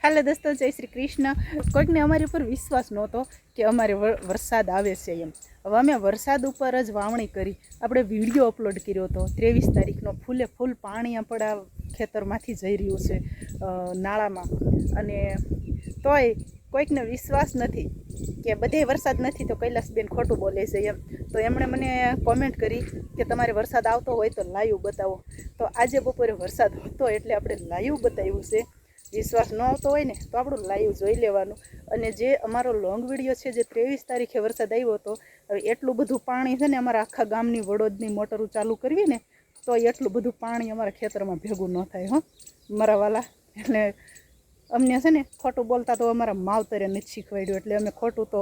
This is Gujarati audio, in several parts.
હાલો દોસ્તો, જય શ્રી કૃષ્ણ. કોઈકને અમારી ઉપર વિશ્વાસ નહોતો કે અમારે વરસાદ આવે છે એમ. હવે અમે વરસાદ ઉપર જ વાવણી કરી, આપણે વિડીયો અપલોડ કર્યો હતો 23 તારીખનો. ફૂલે ફૂલ પાણી આપણા ખેતરમાંથી જઈ રહ્યું છે નાળામાં, અને તોય કોઈકને વિશ્વાસ નથી કે બધે વરસાદ નથી તો કૈલાસબેન ખોટું બોલે છે એમ. તો એમણે મને કોમેન્ટ કરી કે તમારે વરસાદ આવતો હોય તો લાઈવ બતાવો. તો આજે બપોરે વરસાદ હતો એટલે આપણે લાઈવ બતાવ્યું છે. વિશ્વાસ ન આવતો હોય ને તો આપણું લાઈવ જોઈ લેવાનું. અને જે અમારો લોંગ વિડીયો છે, જે 23 તારીખે વરસાદ આવ્યો હતો, હવે એટલું બધું પાણી છે ને, અમારા આખા ગામની વડોદની મોટરો ચાલુ કરવી ને તો એટલું બધું પાણી અમારા ખેતરમાં ભેગું ન થાય હો મારા વાલા. એટલે અમને છે ને ખોટું બોલતા તો અમારા માવતરે નથી શીખવાડ્યું, એટલે અમે ખોટું તો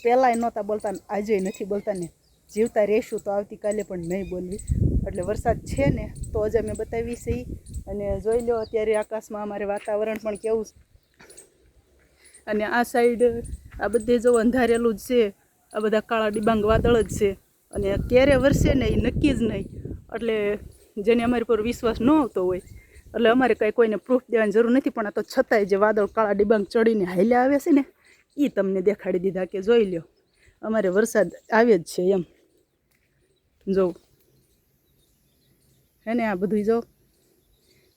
પહેલાંય નહોતા બોલતા ને આજે નથી બોલતા ને જીવતા રહેશું તો આવતીકાલે પણ નહીં બોલવી. એટલે વરસાદ છે ને તો જ અમે બતાવી છે. અને જોઈ લો અત્યારે આકાશમાં અમારે વાતાવરણ પણ કેવું છે. અને આ સાઈડ આ બધે જો અંધારેલું જ છે, આ બધા કાળા ડિબાંગ વાદળ જ છે. અને ક્યારે વરસે ને એ નક્કી જ નહીં. એટલે જેને અમારી પર વિશ્વાસ ન આવતો હોય એટલે અમારે કાંઈ કોઈને પ્રૂફ દેવાની જરૂર નથી. પણ આ તો છતાંય જે વાદળ કાળા ડિબાંગ ચડીને હાલ્યા આવે છે ને એ તમને દેખાડી દીધા કે જોઈ લો અમારે વરસાદ આવે જ છે એમ. જો હે ને આ બધું જો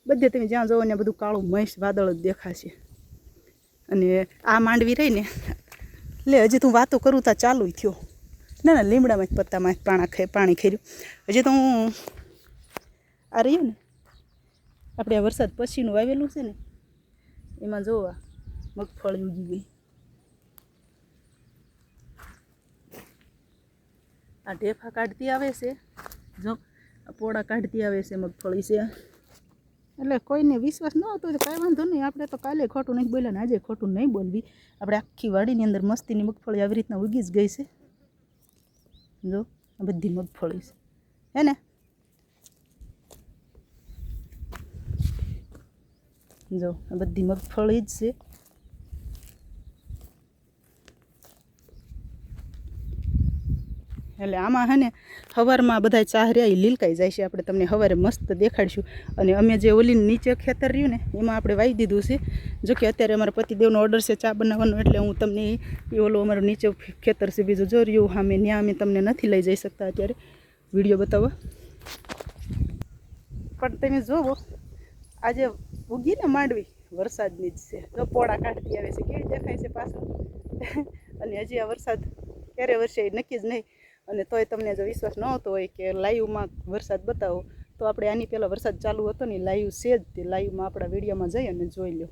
બધે તમે જ્યાં જોવો ને બધું કાળું મહેશ વાદળ જ દેખાશે. અને આ માંડવી રહી ને લે હજી તું વાતો કરું તા ચાલુ થયો. ના લીમડામાં જ પત્તામાં પાણી ખેર્યું. હજી તો હું આ રહ્યું ને આપણે આ વરસાદ પછીનું વાવેલું છે ને એમાં જોવા મગફળી ઉગી ગઈ. આ ઢેફા કાઢતી આવે છે, જો પોળા કાઢતી આવે છે મગફળી છે. એટલે કોઈને વિશ્વાસ ન આવતો તો કાંઈ વાંધો નહીં, આપણે તો કાલે ખોટું નહીં બોલ્યા ને આજે ખોટું નહીં બોલવી. આપણે આખી વાડીની અંદર મસ્તીની મગફળી આવી રીતના ઉગી જ ગઈ છે. જો આ બધી મગફળી છે હે ને. જો આ બધી મગફળી જ છે. એટલે આમાં હે ને સવારમાં બધા ચાહર્યા એ લીલકાઈ જાય છે. આપણે તમને સવારે મસ્ત દેખાડીશું. અને અમે જે ઓલી નીચે ખેતર રહ્યું ને એમાં આપણે વાવી દીધું છે. જોકે અત્યારે અમારા પતિદેવનો ઓર્ડર છે ચા બનાવવાનો, એટલે હું તમને એ ઓલું અમારું નીચે ખેતર છે બીજું જો રહ્યું સામે, ત્યાં અમે તમને નથી લઈ જઈ શકતા અત્યારે વિડીયો બતાવવા. પણ તમે જોવો આજે ઉગી ને માંડવી વરસાદની જ છે. જો પોળા કાઢતી આવે છે, કેવી દેખાય છે પાછળ. અને હજી આ વરસાદ ક્યારે વરસે એ નક્કી જ નહીં. અને તોય તમને જો વિશ્વાસ ન આવતો હોય કે લાઈવમાં વરસાદ બતાવો તો આપણે આની પહેલાં વરસાદ ચાલુ હતો ને લાઈવ છે જ તે લાઈવમાં આપણા વિડીયોમાં જઈ અને જોઈ લો.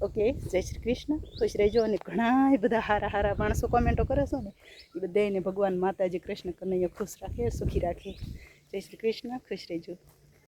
ઓકે, જય શ્રી કૃષ્ણ. ખુશ રહેજો. અને ઘણા બધા સારા માણસો કોમેન્ટો કરે છો ને એ બધાને ભગવાન માતાજી કૃષ્ણ કનૈયા ખુશ રાખે, સુખી રાખે. જય શ્રી કૃષ્ણ. ખુશ રહેજો.